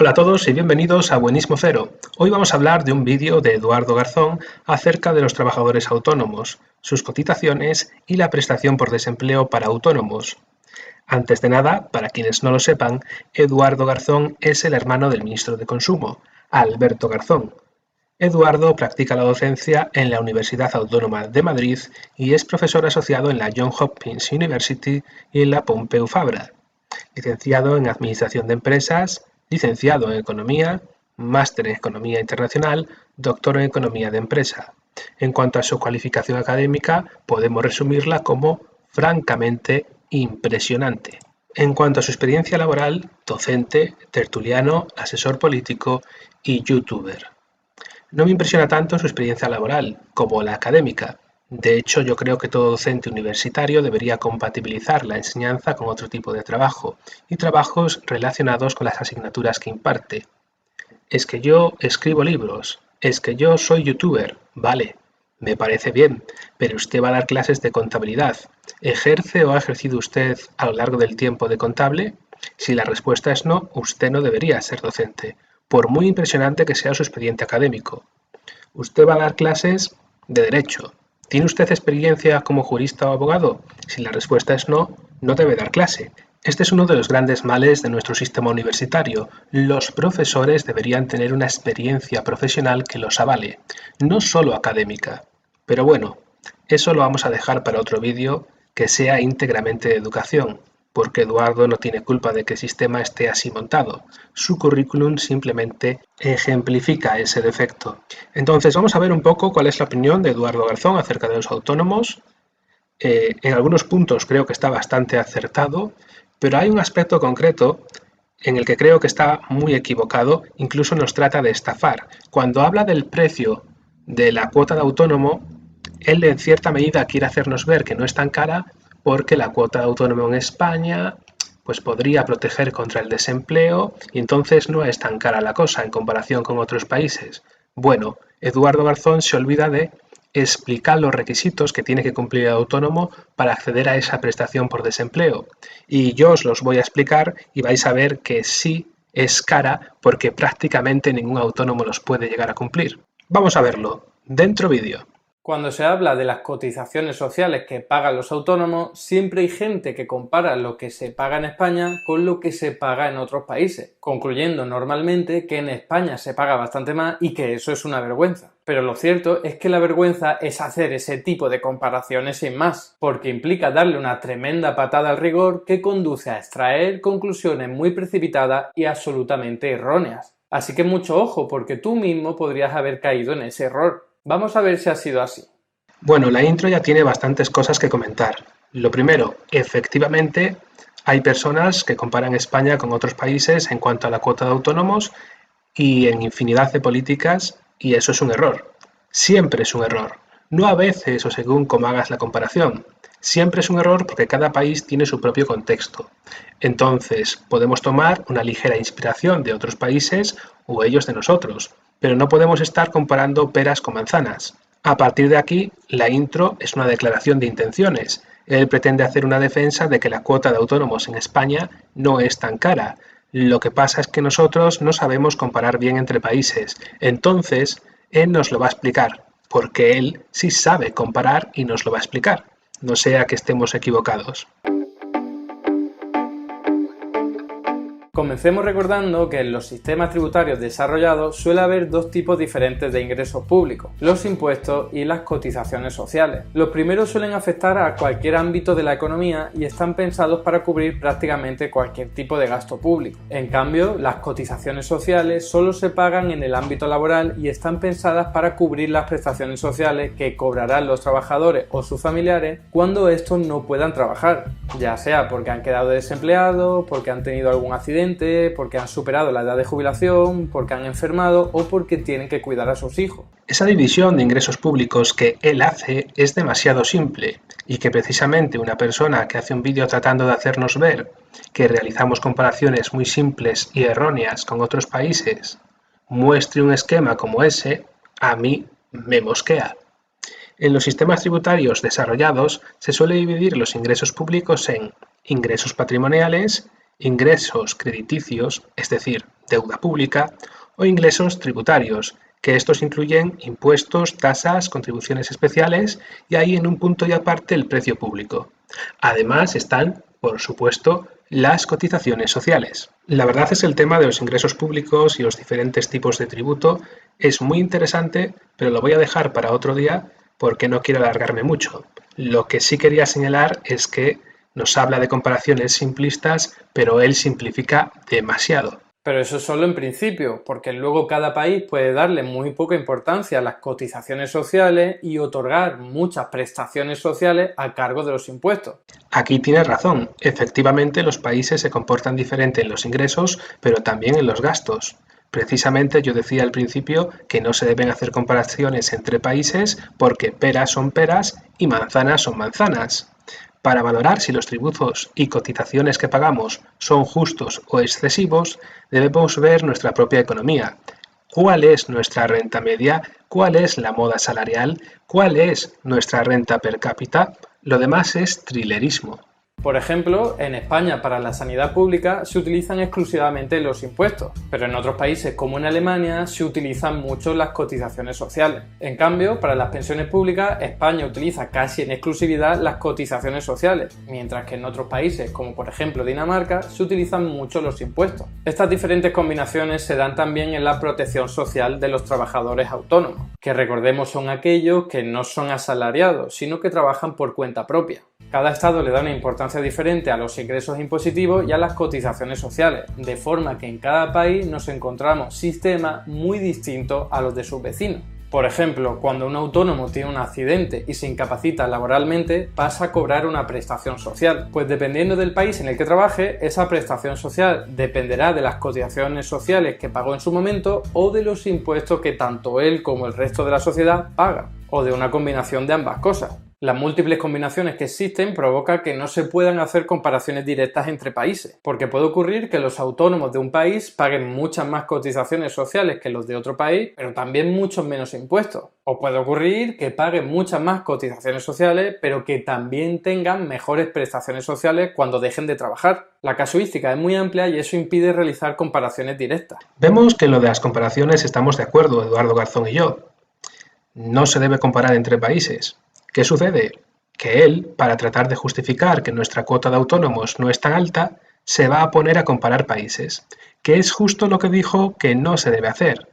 Hola a todos y bienvenidos a Buenismo Cero. Hoy vamos a hablar de un vídeo de Eduardo Garzón acerca de los trabajadores autónomos, sus cotizaciones y la prestación por desempleo para autónomos. Antes de nada, para quienes no lo sepan, Eduardo Garzón es el hermano del ministro de Consumo, Alberto Garzón. Eduardo practica la docencia en la Universidad Autónoma de Madrid y es profesor asociado en la Johns Hopkins University y en la Pompeu Fabra. Licenciado en Administración de Empresas, licenciado en Economía, máster en Economía Internacional, doctor en Economía de Empresa. En cuanto a su cualificación académica, podemos resumirla como francamente impresionante. En cuanto a su experiencia laboral, docente, tertuliano, asesor político y youtuber. No me impresiona tanto su experiencia laboral como la académica. De hecho, yo creo que todo docente universitario debería compatibilizar la enseñanza con otro tipo de trabajo y trabajos relacionados con las asignaturas que imparte. Es que yo escribo libros, es que yo soy youtuber, vale, me parece bien, pero usted va a dar clases de contabilidad. ¿Ejerce o ha ejercido usted a lo largo del tiempo de contable? Si la respuesta es no, usted no debería ser docente, por muy impresionante que sea su expediente académico. Usted va a dar clases de derecho. ¿Tiene usted experiencia como jurista o abogado? Si la respuesta es no, no debe dar clase. Este es uno de los grandes males de nuestro sistema universitario. Los profesores deberían tener una experiencia profesional que los avale, no solo académica. Pero bueno, eso lo vamos a dejar para otro vídeo que sea íntegramente de educación, porque Eduardo no tiene culpa de que el sistema esté así montado. Su currículum simplemente ejemplifica ese defecto. Entonces vamos a ver un poco cuál es la opinión de Eduardo Garzón acerca de los autónomos. En algunos puntos creo que está bastante acertado, pero hay un aspecto concreto en el que creo que está muy equivocado, incluso nos trata de estafar. Cuando habla del precio de la cuota de autónomo, él en cierta medida quiere hacernos ver que no es tan cara porque la cuota de autónomo en España pues podría proteger contra el desempleo y entonces no es tan cara la cosa en comparación con otros países. Bueno, Eduardo Garzón se olvida de explicar los requisitos que tiene que cumplir el autónomo para acceder a esa prestación por desempleo. Y yo os los voy a explicar y vais a ver que sí es cara porque prácticamente ningún autónomo los puede llegar a cumplir. Vamos a verlo. Dentro vídeo. Cuando se habla de las cotizaciones sociales que pagan los autónomos, siempre hay gente que compara lo que se paga en España con lo que se paga en otros países, concluyendo normalmente que en España se paga bastante más y que eso es una vergüenza. Pero lo cierto es que la vergüenza es hacer ese tipo de comparaciones sin más, porque implica darle una tremenda patada al rigor que conduce a extraer conclusiones muy precipitadas y absolutamente erróneas. Así que mucho ojo, porque tú mismo podrías haber caído en ese error. Vamos a ver si ha sido así. Bueno, la intro ya tiene bastantes cosas que comentar. Lo primero, efectivamente, hay personas que comparan España con otros países en cuanto a la cuota de autónomos y en infinidad de políticas, y eso es un error. Siempre es un error. No a veces o según cómo hagas la comparación. Siempre es un error porque cada país tiene su propio contexto. Entonces, podemos tomar una ligera inspiración de otros países o ellos de nosotros, pero no podemos estar comparando peras con manzanas. A partir de aquí, la intro es una declaración de intenciones. Él pretende hacer una defensa de que la cuota de autónomos en España no es tan cara. Lo que pasa es que nosotros no sabemos comparar bien entre países. Entonces, él nos lo va a explicar, porque él sí sabe comparar y nos lo va a explicar. No sea que estemos equivocados. Comencemos recordando que en los sistemas tributarios desarrollados suele haber dos tipos diferentes de ingresos públicos, los impuestos y las cotizaciones sociales. Los primeros suelen afectar a cualquier ámbito de la economía y están pensados para cubrir prácticamente cualquier tipo de gasto público. En cambio, las cotizaciones sociales solo se pagan en el ámbito laboral y están pensadas para cubrir las prestaciones sociales que cobrarán los trabajadores o sus familiares cuando estos no puedan trabajar, ya sea porque han quedado desempleados, porque han tenido algún accidente, porque han superado la edad de jubilación, porque han enfermado o porque tienen que cuidar a sus hijos. Esa división de ingresos públicos que él hace es demasiado simple y que precisamente una persona que hace un vídeo tratando de hacernos ver que realizamos comparaciones muy simples y erróneas con otros países muestre un esquema como ese, a mí me mosquea. En los sistemas tributarios desarrollados se suele dividir los ingresos públicos en ingresos patrimoniales, ingresos crediticios, es decir, deuda pública o ingresos tributarios, que estos incluyen impuestos, tasas, contribuciones especiales y ahí en un punto y aparte el precio público. Además están, por supuesto, las cotizaciones sociales. La verdad es que el tema de los ingresos públicos y los diferentes tipos de tributo es muy interesante, pero lo voy a dejar para otro día porque no quiero alargarme mucho. Lo que sí quería señalar es que nos habla de comparaciones simplistas, pero él simplifica demasiado. Pero eso es solo en principio, porque luego cada país puede darle muy poca importancia a las cotizaciones sociales y otorgar muchas prestaciones sociales a cargo de los impuestos. Aquí tienes razón, efectivamente los países se comportan diferente en los ingresos, pero también en los gastos. Precisamente yo decía al principio que no se deben hacer comparaciones entre países porque peras son peras y manzanas son manzanas. Para valorar si los tributos y cotizaciones que pagamos son justos o excesivos, debemos ver nuestra propia economía. ¿Cuál es nuestra renta media? ¿Cuál es la moda salarial? ¿Cuál es nuestra renta per cápita? Lo demás es trilerismo. Por ejemplo, en España para la sanidad pública se utilizan exclusivamente los impuestos, pero en otros países como en Alemania se utilizan mucho las cotizaciones sociales. En cambio, para las pensiones públicas, España utiliza casi en exclusividad las cotizaciones sociales, mientras que en otros países, como por ejemplo Dinamarca, se utilizan mucho los impuestos. Estas diferentes combinaciones se dan también en la protección social de los trabajadores autónomos, que recordemos son aquellos que no son asalariados, sino que trabajan por cuenta propia. Cada estado le da una importancia diferente a los ingresos impositivos y a las cotizaciones sociales, de forma que en cada país nos encontramos sistemas muy distintos a los de sus vecinos. Por ejemplo, cuando un autónomo tiene un accidente y se incapacita laboralmente, pasa a cobrar una prestación social, pues dependiendo del país en el que trabaje, esa prestación social dependerá de las cotizaciones sociales que pagó en su momento o de los impuestos que tanto él como el resto de la sociedad pagan, o de una combinación de ambas cosas. Las múltiples combinaciones que existen provocan que no se puedan hacer comparaciones directas entre países, porque puede ocurrir que los autónomos de un país paguen muchas más cotizaciones sociales que los de otro país, pero también muchos menos impuestos. O puede ocurrir que paguen muchas más cotizaciones sociales, pero que también tengan mejores prestaciones sociales cuando dejen de trabajar. La casuística es muy amplia y eso impide realizar comparaciones directas. Vemos que en lo de las comparaciones estamos de acuerdo, Eduardo Garzón y yo. No se debe comparar entre países. ¿Qué sucede? Que él, para tratar de justificar que nuestra cuota de autónomos no es tan alta, se va a poner a comparar países, que es justo lo que dijo que no se debe hacer.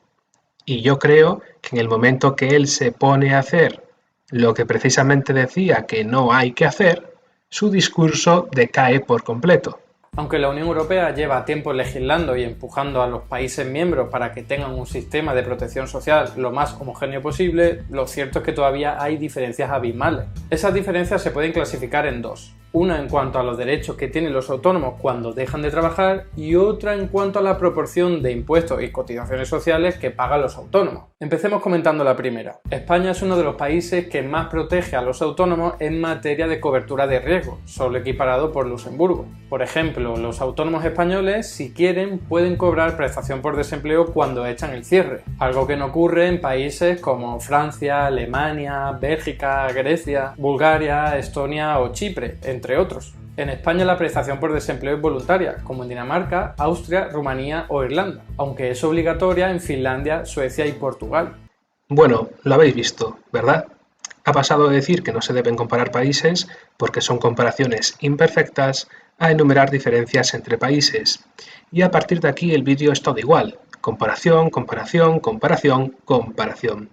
Y yo creo que en el momento que él se pone a hacer lo que precisamente decía que no hay que hacer, su discurso decae por completo. Aunque la Unión Europea lleva tiempo legislando y empujando a los países miembros para que tengan un sistema de protección social lo más homogéneo posible, lo cierto es que todavía hay diferencias abismales. Esas diferencias se pueden clasificar en dos. Una en cuanto a los derechos que tienen los autónomos cuando dejan de trabajar y otra en cuanto a la proporción de impuestos y cotizaciones sociales que pagan los autónomos. Empecemos comentando la primera. España es uno de los países que más protege a los autónomos en materia de cobertura de riesgo, solo equiparado por Luxemburgo. Por ejemplo, los autónomos españoles, si quieren, pueden cobrar prestación por desempleo cuando echan el cierre, algo que no ocurre en países como Francia, Alemania, Bélgica, Grecia, Bulgaria, Estonia o Chipre, entre otros. En España la prestación por desempleo es voluntaria, como en Dinamarca, Austria, Rumanía o Irlanda, aunque es obligatoria en Finlandia, Suecia y Portugal. Bueno, lo habéis visto, ¿verdad? Ha pasado de decir que no se deben comparar países porque son comparaciones imperfectas a enumerar diferencias entre países. Y a partir de aquí el vídeo es todo igual. Comparación, comparación, comparación, comparación.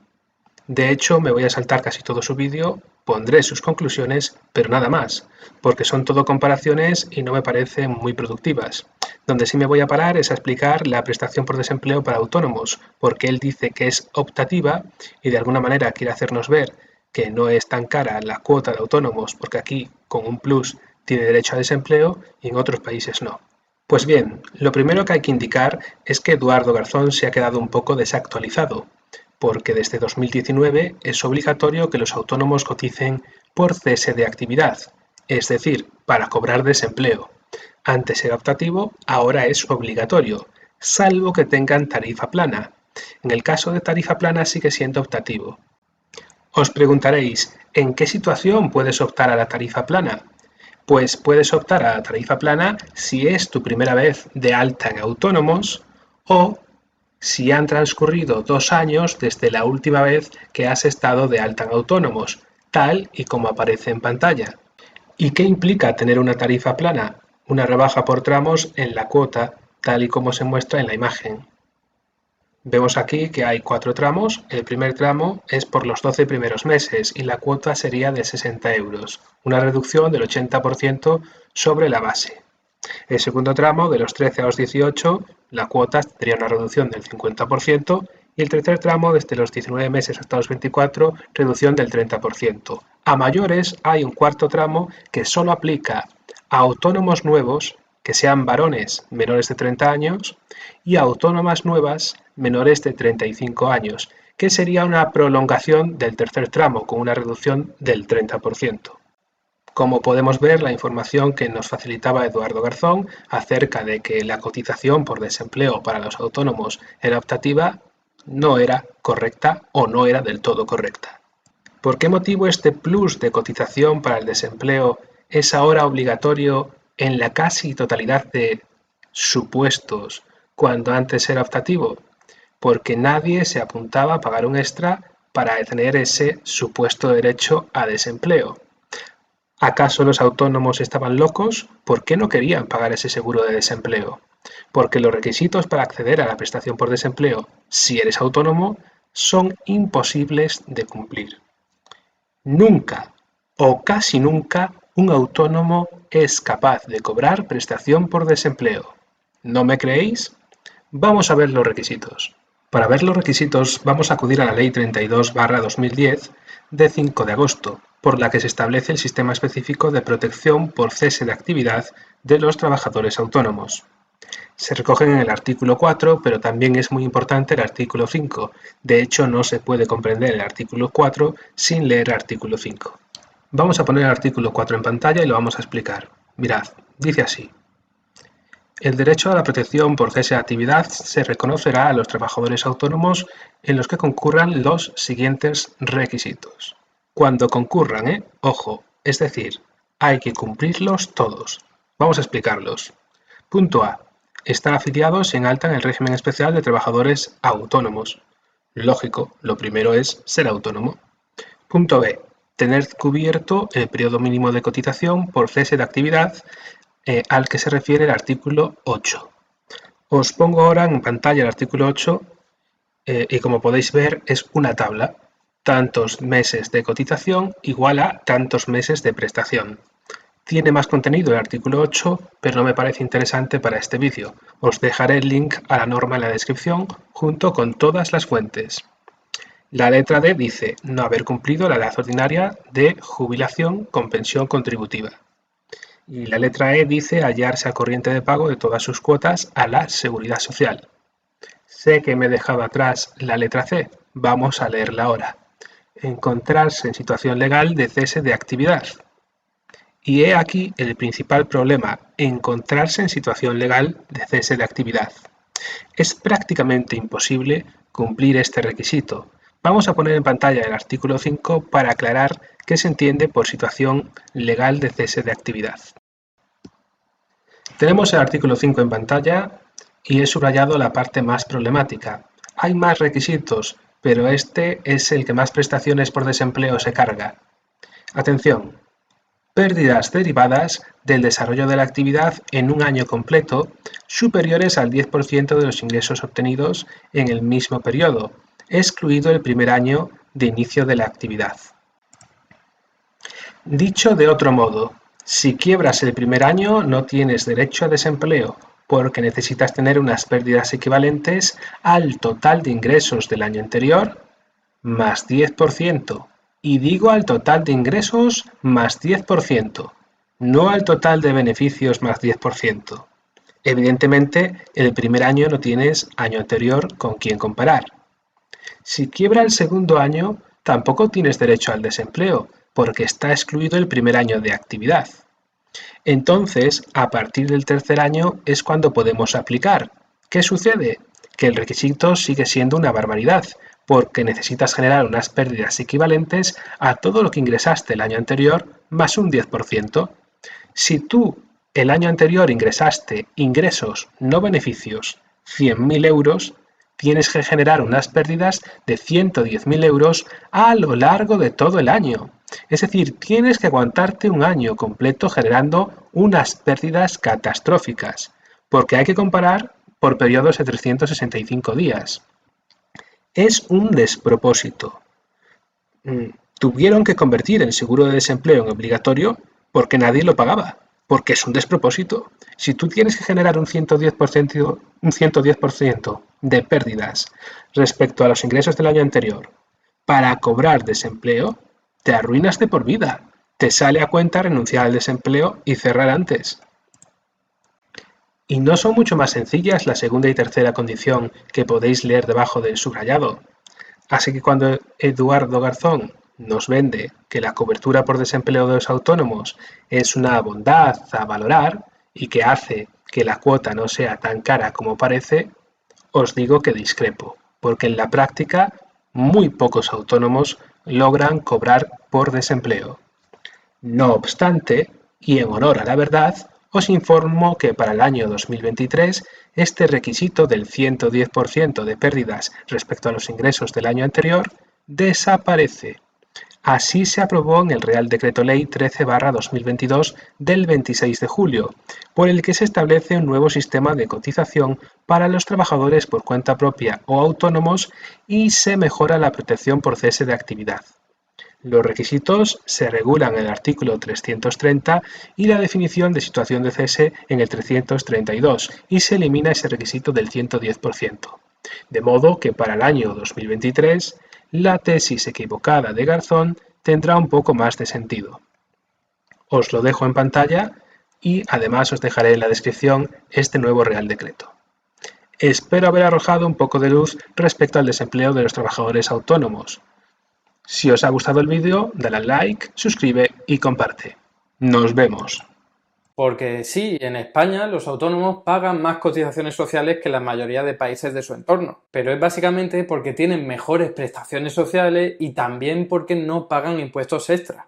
De hecho, me voy a saltar casi todo su vídeo, pondré sus conclusiones, pero nada más, porque son todo comparaciones y no me parecen muy productivas. Donde sí me voy a parar es a explicar la prestación por desempleo para autónomos, porque él dice que es optativa y de alguna manera quiere hacernos ver que no es tan cara la cuota de autónomos, porque aquí con un plus tiene derecho a desempleo y en otros países no. Pues bien, lo primero que hay que indicar es que Eduardo Garzón se ha quedado un poco desactualizado, porque desde 2019 es obligatorio que los autónomos coticen por cese de actividad, es decir, para cobrar desempleo. Antes era optativo, ahora es obligatorio, salvo que tengan tarifa plana. En el caso de tarifa plana sigue siendo optativo. Os preguntaréis, ¿en qué situación puedes optar a la tarifa plana? Pues puedes optar a la tarifa plana si es tu primera vez de alta en autónomos o si han transcurrido 2 años desde la última vez que has estado de alta en autónomos, tal y como aparece en pantalla. ¿Y qué implica tener una tarifa plana? Una rebaja por tramos en la cuota, tal y como se muestra en la imagen. Vemos aquí que hay 4 tramos. El primer tramo es por los 12 primeros meses y la cuota sería de 60 euros, una reducción del 80% sobre la base. El segundo tramo, de los 13 a los 18, la cuota tendría una reducción del 50%, y el tercer tramo, desde los 19 meses hasta los 24, reducción del 30%. A mayores hay un cuarto tramo que solo aplica a autónomos nuevos que sean varones menores de 30 años y a autónomas nuevas menores de 35 años, que sería una prolongación del tercer tramo con una reducción del 30%. Como podemos ver, la información que nos facilitaba Eduardo Garzón acerca de que la cotización por desempleo para los autónomos era optativa no era correcta o no era del todo correcta. ¿Por qué motivo este plus de cotización para el desempleo es ahora obligatorio en la casi totalidad de supuestos cuando antes era optativo? Porque nadie se apuntaba a pagar un extra para tener ese supuesto derecho a desempleo. ¿Acaso los autónomos estaban locos? ¿Por qué no querían pagar ese seguro de desempleo? Porque los requisitos para acceder a la prestación por desempleo, si eres autónomo, son imposibles de cumplir. Nunca o casi nunca un autónomo es capaz de cobrar prestación por desempleo. ¿No me creéis? Vamos a ver los requisitos. Para ver los requisitos vamos a acudir a la Ley 32/2010 de 5 de agosto, por la que se establece el sistema específico de protección por cese de actividad de los trabajadores autónomos. Se recogen en el artículo 4, pero también es muy importante el artículo 5. De hecho, no se puede comprender el artículo 4 sin leer el artículo 5. Vamos a poner el artículo 4 en pantalla y lo vamos a explicar. Mirad, dice así. El derecho a la protección por cese de actividad se reconocerá a los trabajadores autónomos en los que concurran los siguientes requisitos. Cuando concurran, ojo, es decir, hay que cumplirlos todos. Vamos a explicarlos. Punto A. Estar afiliados en alta en el régimen especial de trabajadores autónomos. Lógico, lo primero es ser autónomo. Punto B. Tener cubierto el periodo mínimo de cotización por cese de actividad al que se refiere el artículo 8. Os pongo ahora en pantalla el artículo 8 y como podéis ver es una tabla. Tantos meses de cotización igual a tantos meses de prestación. Tiene más contenido el artículo 8, pero no me parece interesante para este vídeo. Os dejaré el link a la norma en la descripción junto con todas las fuentes. La letra D dice no haber cumplido la edad ordinaria de jubilación con pensión contributiva. Y la letra E dice hallarse al corriente de pago de todas sus cuotas a la Seguridad Social. Sé que me he dejado atrás la letra C. Vamos a leerla ahora. Encontrarse en situación legal de cese de actividad. Y he aquí el principal problema, encontrarse en situación legal de cese de actividad. Es prácticamente imposible cumplir este requisito. Vamos a poner en pantalla el artículo 5 para aclarar qué se entiende por situación legal de cese de actividad. Tenemos el artículo 5 en pantalla y he subrayado la parte más problemática. Hay más requisitos, pero este es el que más prestaciones por desempleo se carga. Atención. Pérdidas derivadas del desarrollo de la actividad en un año completo superiores al 10% de los ingresos obtenidos en el mismo periodo, excluido el primer año de inicio de la actividad. Dicho de otro modo, si quiebras el primer año no tienes derecho a desempleo porque necesitas tener unas pérdidas equivalentes al total de ingresos del año anterior más 10%. Y digo al total de ingresos más 10%, no al total de beneficios más 10%. Evidentemente, el primer año no tienes año anterior con quien comparar. Si quiebra el segundo año, tampoco tienes derecho al desempleo, porque está excluido el primer año de actividad. Entonces, a partir del tercer año es cuando podemos aplicar. ¿Qué sucede? Que el requisito sigue siendo una barbaridad, porque necesitas generar unas pérdidas equivalentes a todo lo que ingresaste el año anterior más un 10%. Si tú el año anterior ingresaste ingresos, no beneficios, 100.000 euros, tienes que generar unas pérdidas de 110.000 euros a lo largo de todo el año. Es decir, tienes que aguantarte un año completo generando unas pérdidas catastróficas, porque hay que comparar por periodos de 365 días. Es un despropósito. Tuvieron que convertir el seguro de desempleo en obligatorio porque nadie lo pagaba, porque es un despropósito. Si tú tienes que generar un 110% de pérdidas respecto a los ingresos del año anterior para cobrar desempleo, te arruinas de por vida. Te sale a cuenta renunciar al desempleo y cerrar antes. Y no son mucho más sencillas la segunda y tercera condición que podéis leer debajo del subrayado. Así que cuando Eduardo Garzón nos vende que la cobertura por desempleo de los autónomos es una bondad a valorar y que hace que la cuota no sea tan cara como parece, os digo que discrepo, porque en la práctica muy pocos autónomos logran cobrar por desempleo. No obstante, y en honor a la verdad, os informo que para el año 2023 este requisito del 110% de pérdidas respecto a los ingresos del año anterior desaparece. Así se aprobó en el Real Decreto Ley 13/2022 del 26 de julio, por el que se establece un nuevo sistema de cotización para los trabajadores por cuenta propia o autónomos y se mejora la protección por cese de actividad. Los requisitos se regulan en el artículo 330 y la definición de situación de cese en el 332 y se elimina ese requisito del 110%. De modo que para el año 2023 la tesis equivocada de Garzón tendrá un poco más de sentido. Os lo dejo en pantalla y además os dejaré en la descripción este nuevo Real Decreto. Espero haber arrojado un poco de luz respecto al desempleo de los trabajadores autónomos. Si os ha gustado el vídeo, dale al like, suscribe y comparte. ¡Nos vemos! Porque sí, en España los autónomos pagan más cotizaciones sociales que la mayoría de países de su entorno, pero es básicamente porque tienen mejores prestaciones sociales y también porque no pagan impuestos extra.